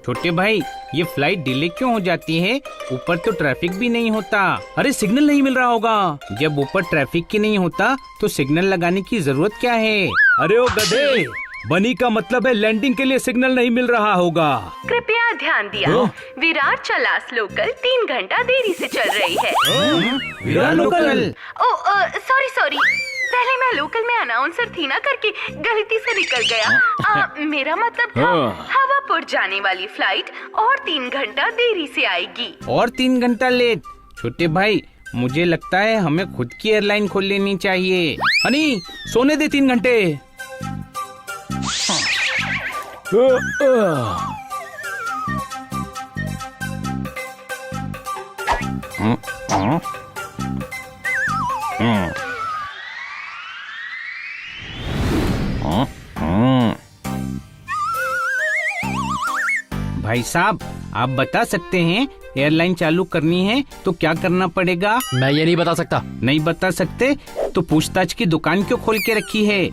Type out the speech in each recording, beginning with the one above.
छोटे भाई, ये फ्लाइट डिले क्यों हो जाती है? ऊपर तो ट्रैफिक भी नहीं होता। अरे सिग्नल नहीं मिल रहा होगा। जब ऊपर ट्रैफिक की नहीं होता तो सिग्नल लगाने की जरूरत क्या है? अरे ओ गधे, बनी का मतलब है लैंडिंग के लिए सिग्नल नहीं मिल रहा होगा। कृपया ध्यान दिया, विरार चलास लोकल 3 घंटा देरी से चल रही है। विरार लोकल? सॉरी, पहले मैं लोकल में अनाउंसर थी ना करके गलती से निकल गया। मेरा मतलब था हवापुर जाने वाली फ्लाइट और 3 घंटा देरी से आएगी। और 3 घंटा लेट? छोटे भाई, मुझे लगता है हमें खुद की एयरलाइन खोल लेनी चाहिए। हनी, सोने दे 3 घंटे। भाई साहब, आप बता सकते हैं एयरलाइन चालू करनी है तो क्या करना पड़ेगा? मैं ये नहीं बता सकता। नहीं बता सकते तो पूछताछ की दुकान क्यों खोल के रखी है?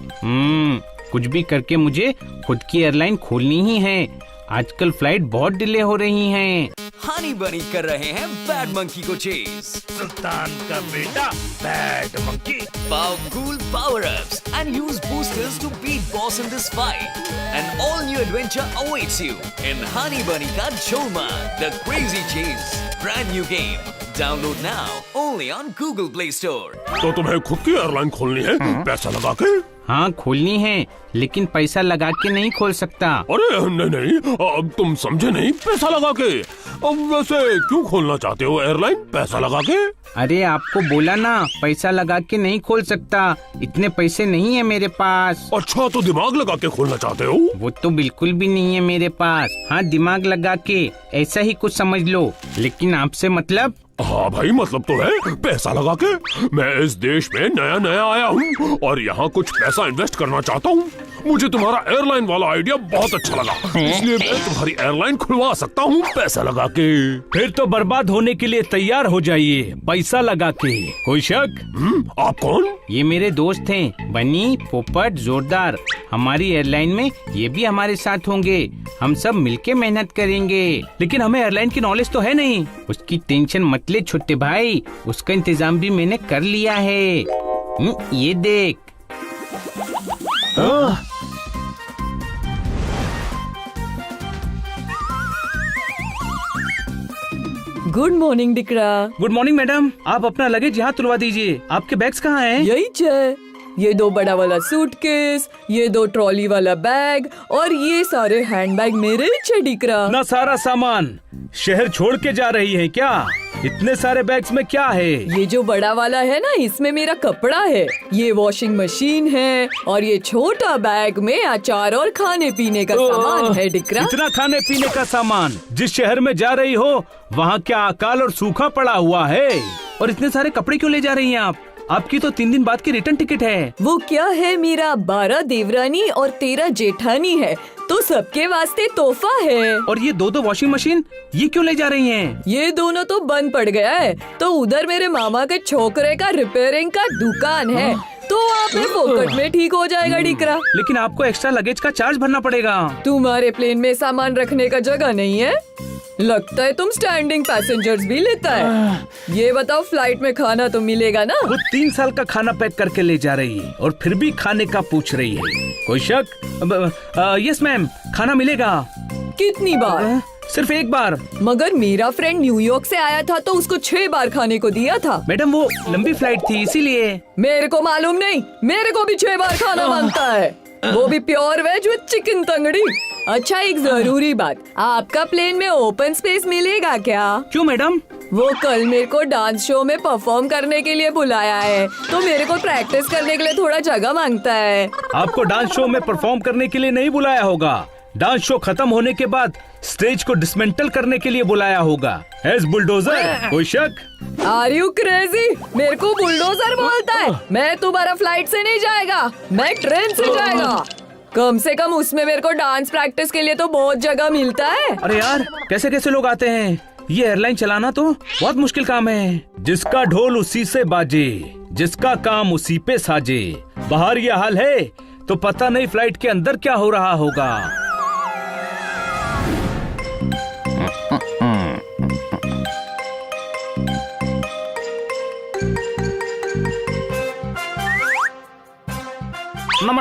कुछ भी करके मुझे खुद की एयरलाइन खोलनी ही है। आजकल फ्लाइट बहुत डिले हो रही हैं। हनी बनी कर रहे हैं बैड मंकी को चेज। सुल्तान का बेटा bad monkey. Power cool power-ups and use boosters to beat boss in this fight. An all-new adventure awaits you in Honey Bunny Ka Jholma, the Crazy Chase. Brand new game. Download now only on Google Play Store. तो तुम्हें खुद की airline खोलनी है पैसा लगा के? हाँ खोलनी है, लेकिन पैसा लगा के नहीं खोल सकता। अरे नहीं, अब तुम समझे नहीं, पैसा लगा के। अब वैसे क्यों खोलना चाहते हो एयरलाइन पैसा लगा के? अरे आपको बोला ना, पैसा लगा के नहीं खोल सकता, इतने पैसे नहीं है मेरे पास। अच्छा, तो दिमाग लगा के खोलना चाहते हो? वो तो बिल्कुल भी नहीं है मेरे पास। हाँ दिमाग लगा के, ऐसा ही कुछ समझ लो। लेकिन आपसे मतलब? हाँ भाई, मतलब तो है पैसा लगा के। मैं इस देश में नया आया हूँ और यहाँ कुछ पैसा इन्वेस्ट करना चाहता हूँ। मुझे तुम्हारा एयरलाइन वाला आइडिया बहुत अच्छा लगा, इसलिए मैं तुम्हारी एयरलाइन खुलवा सकता हूँ पैसा लगा के। फिर तो बर्बाद होने के लिए तैयार हो जाइए पैसा लगा के। कोई शक? आप कौन? ये मेरे दोस्त हैं, बनी, पोपट, जोरदार। हमारी एयरलाइन में ये भी हमारे साथ होंगे। हम सब मिलके मेहनत करेंगे। लेकिन हमें एयरलाइन की नॉलेज तो है नहीं। उसकी टेंशन मत ले छोटे भाई, उसका इंतजाम भी मैंने कर लिया है। ये देख। गुड मॉर्निंग डिकरा। गुड मॉर्निंग मैडम, आप अपना लगेज यहाँ तुलवा दीजिए। आपके बैग्स कहाँ हैं? यही है, ये 2 बड़ा वाला सूटकेस, ये 2 ट्रॉली वाला बैग और ये सारे हैंडबैग मेरे ही छे डिकरा। ना सारा सामान शहर छोड़ के जा रही है क्या? इतने सारे बैग्स में क्या है? ये जो बड़ा वाला है ना, इसमें मेरा कपड़ा है, ये वॉशिंग मशीन है और ये छोटा बैग में अचार और खाने पीने का सामान है डिकरा। इतना खाने पीने का सामान? जिस शहर में जा रही हो वहाँ क्या अकाल और सूखा पड़ा हुआ है? और इतने सारे कपड़े क्यों ले जा रही हैं आप? आपकी तो 3 दिन बाद की रिटर्न टिकट है। वो क्या है, मेरा 12 देवरानी और 13 जेठानी है, तो सबके वास्ते तोहफा है। और ये 2 वॉशिंग मशीन ये क्यों ले जा रही हैं? ये दोनों तो बंद पड़ गया है, तो उधर मेरे मामा के छोकरे का रिपेयरिंग का दुकान है, तो वहाँ पे फोकट में ठीक हो जाएगा डिकरा। लेकिन आपको एक्स्ट्रा लगेज का चार्ज भरना पड़ेगा। तुम्हारे प्लेन में सामान रखने का जगह नहीं है? लगता है तुम स्टैंडिंग पैसेंजर्स भी लेता है। ये बताओ, फ्लाइट में खाना तो मिलेगा ना? वो 3 साल का खाना पैक करके ले जा रही है और फिर भी खाने का पूछ रही है। कोई शक? यस मैम, खाना मिलेगा। कितनी बार? सिर्फ 1 बार। मगर मेरा फ्रेंड न्यूयॉर्क से आया था तो उसको 6 बार खाने को दिया था। मैडम वो लंबी फ्लाइट थी इसीलिए। मेरे को मालूम नहीं, मेरे को भी 6 बार खाना मांगता है, वो भी प्योर वेज विद चिकन तंगड़ी। अच्छा, एक जरूरी बात, आपका प्लेन में ओपन स्पेस मिलेगा क्या? क्यों मैडम? वो कल मेरे को डांस शो में परफॉर्म करने के लिए बुलाया है, तो मेरे को प्रैक्टिस करने के लिए थोड़ा जगह मांगता है। आपको डांस शो में परफॉर्म करने के लिए नहीं बुलाया होगा। डांस शो खत्म होने के बाद स्टेज को डिसमेंटल करने के लिए बुलाया होगा एज बुलडोजर। कोई शक? Are you crazy? मेरे को बुलडोजर बोलता है? मैं तुम्हारा फ्लाइट से नहीं जाएगा, मैं ट्रेन से जाएगा। कम से कम उसमें मेरे को डांस प्रैक्टिस के लिए तो बहुत जगह मिलता है। अरे यार, कैसे कैसे लोग आते हैं? ये एयरलाइन चलाना तो बहुत मुश्किल काम है। जिसका ढोल उसी से बाजे, जिसका काम उसी पे साजे। बाहर ये हाल है तो पता नहीं फ्लाइट के अंदर क्या हो रहा होगा।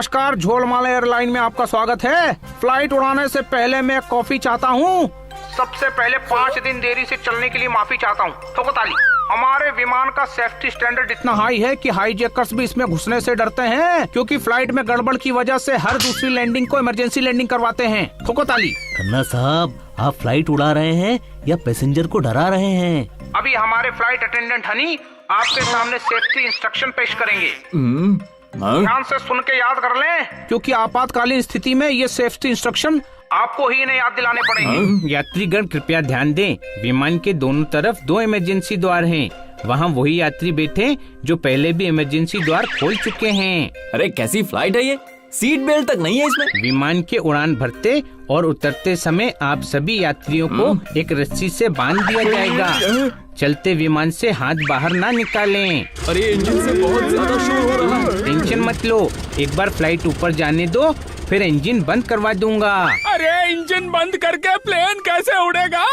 नमस्कार, झोलमाला एयरलाइन में आपका स्वागत है। फ्लाइट उड़ाने से पहले मैं कॉफी चाहता हूँ। सबसे पहले 5 दिन देरी से चलने के लिए माफी चाहता हूँ। ठोको ताली। हमारे विमान का सेफ्टी स्टैंडर्ड इतना हाई है कि हाईजैकर्स भी इसमें घुसने से डरते हैं, क्योंकि फ्लाइट में गड़बड़ की वजह से हर दूसरी लैंडिंग को इमरजेंसी लैंडिंग करवाते हैं। ठोको ताली। खन्ना साहब, आप फ्लाइट उड़ा रहे हैं या पैसेंजर को डरा रहे हैं? अभी हमारे फ्लाइट अटेंडेंट हनी आपके सामने सेफ्टी इंस्ट्रक्शन पेश करेंगे। ध्यान से सुन के याद कर लें, क्योंकि आपातकालीन स्थिति में ये सेफ्टी इंस्ट्रक्शन आपको ही इन्हें याद दिलाने पड़ेंगे। यात्रीगण कृपया ध्यान दें, विमान के दोनों तरफ 2 इमरजेंसी द्वार हैं। वहाँ वही यात्री बैठे जो पहले भी इमरजेंसी द्वार खोल चुके हैं। अरे कैसी फ्लाइट है ये? सीट बेल्ट तक नहीं है इसमें। विमान के उड़ान भरते और उतरते समय आप सभी यात्रियों को एक रस्सी से बांध दिया जाएगा। चलते विमान से हाथ बाहर ना निकालें। अरे इंजन से बहुत ज्यादा शोर हो रहा है। टेंशन मत लो, एक बार फ्लाइट ऊपर जाने दो, फिर इंजन बंद करवा दूंगा। अरे इंजन बंद करके प्लेन कैसे उड़ेगा?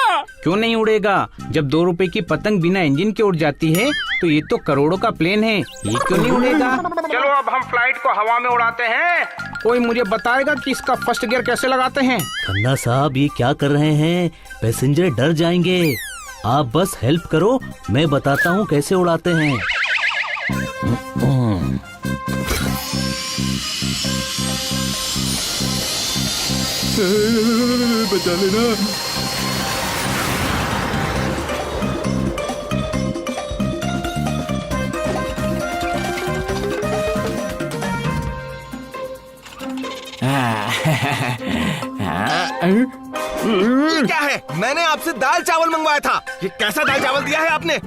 क्यों नहीं उड़ेगा? जब 2 रुपए की पतंग बिना इंजन के उड़ जाती है तो ये तो करोड़ों का प्लेन है, ये क्यों नहीं उड़ेगा? चलो अब हम फ्लाइट को हवा में उड़ाते हैं। कोई मुझे बताएगा कि इसका फर्स्ट गियर कैसे लगाते हैं? खन्ना साहब, ये क्या कर रहे हैं? पैसेंजर डर जाएंगे। आप बस हेल्प करो, मैं बताता हूँ कैसे उड़ाते हैं। बचा लेना। ये क्या है? मैंने आपसे दाल चावल मंगवाया था। ये कैसा दाल चावल दिया है आपने?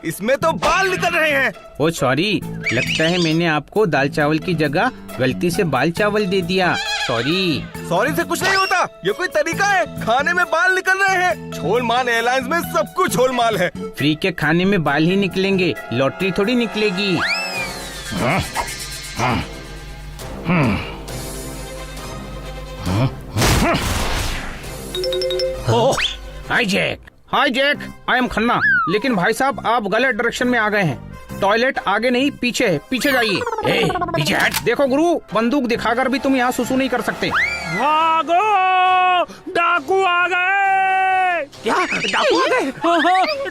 इसमें तो बाल निकल रहे हैं। ओ सॉरी, लगता है मैंने आपको दाल चावल की जगह गलती से बाल चावल दे दिया। सॉरी। सॉरी से कुछ नहीं होता। ये कोई तरीका है? खाने में बाल निकल रहे हैं। झोलमाल एयरलाइंस में सब कुछ झोलमाल है। फ्री के खाने में बाल ही निकलेंगे, लॉटरी थोड़ी निकलेगी। हाय जैक, आई एम खन्ना। लेकिन भाई साहब, आप गलत डायरेक्शन में आ गए हैं। टॉयलेट आगे नहीं पीछे है, पीछे जाइए। पीछे हट। देखो गुरु, बंदूक दिखाकर भी तुम यहाँ सुसु नहीं कर सकते। भागो, डाकू आ गए। क्या? डाकू आ गए?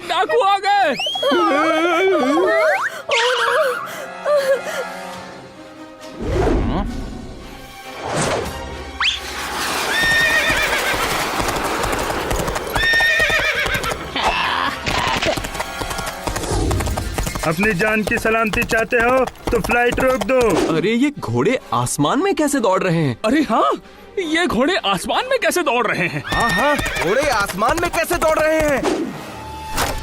डाकू आ गए। अपनी जान की सलामती चाहते हो तो फ्लाइट रोक दो। अरे ये घोड़े आसमान में कैसे दौड़ रहे हैं? अरे हाँ, ये घोड़े आसमान में कैसे दौड़ रहे हैं? हाँ, घोड़े आसमान में कैसे दौड़ रहे हैं?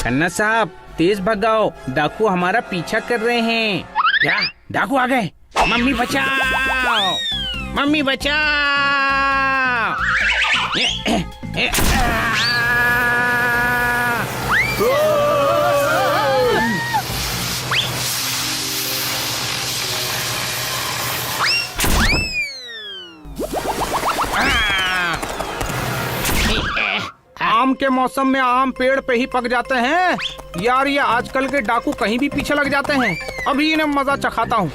खन्ना साहब, तेज भगाओ, डाकू हमारा पीछा कर रहे हैं। क्या? डाकू आ गए? मम्मी बचाओ, मम्मी बचाओ। आम के मौसम में आम पेड़ पे ही पक जाते हैं यार। ये आजकल के डाकू कहीं भी पीछे लग जाते हैं। अभी इन्हें मजा चखाता हूँ।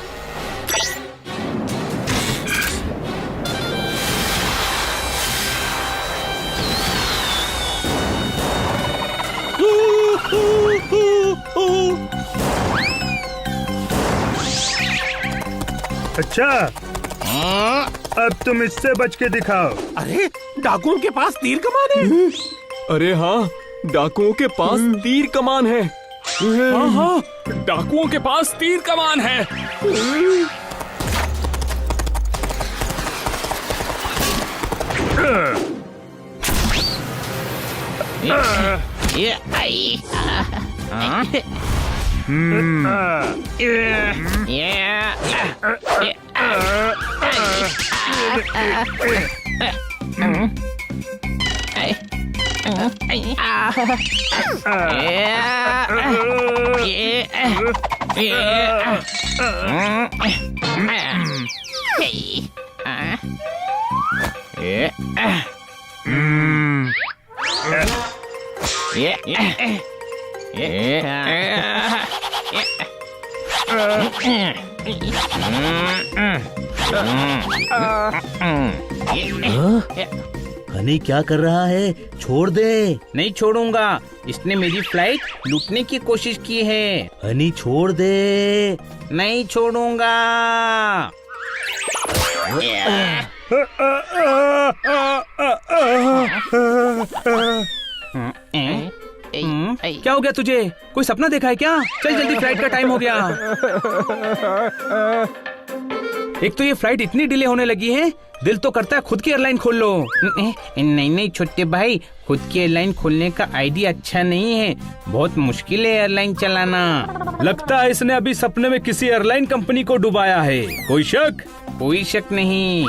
अच्छा, अब तुम इससे बच के दिखाओ। अरे डाकुओं के पास तीर कमान है। अरे हाँ, डाकुओं के पास तीर कमान है। हाँ, डाकुओं के पास तीर कमान है। ये आई। हनी क्या कर रहा है? छोड़ दे। नहीं छोड़ूंगा, इसने मेरी फ्लाइट लूटने की कोशिश की है। हनी छोड़ दे। नहीं छोड़ूंगा। क्या हो गया तुझे? कोई सपना देखा है क्या? चल जल्दी, फ्लाइट का टाइम हो गया। एक तो ये फ्लाइट इतनी डिले होने लगी है, दिल तो करता है खुद की एयरलाइन खोल लो। नहीं नहीं छोटे भाई, खुद की एयरलाइन खोलने का आइडिया अच्छा नहीं है, बहुत मुश्किल है एयरलाइन चलाना। लगता है इसने अभी सपने में किसी एयरलाइन कंपनी को डुबाया है। कोई शक? कोई शक नहीं।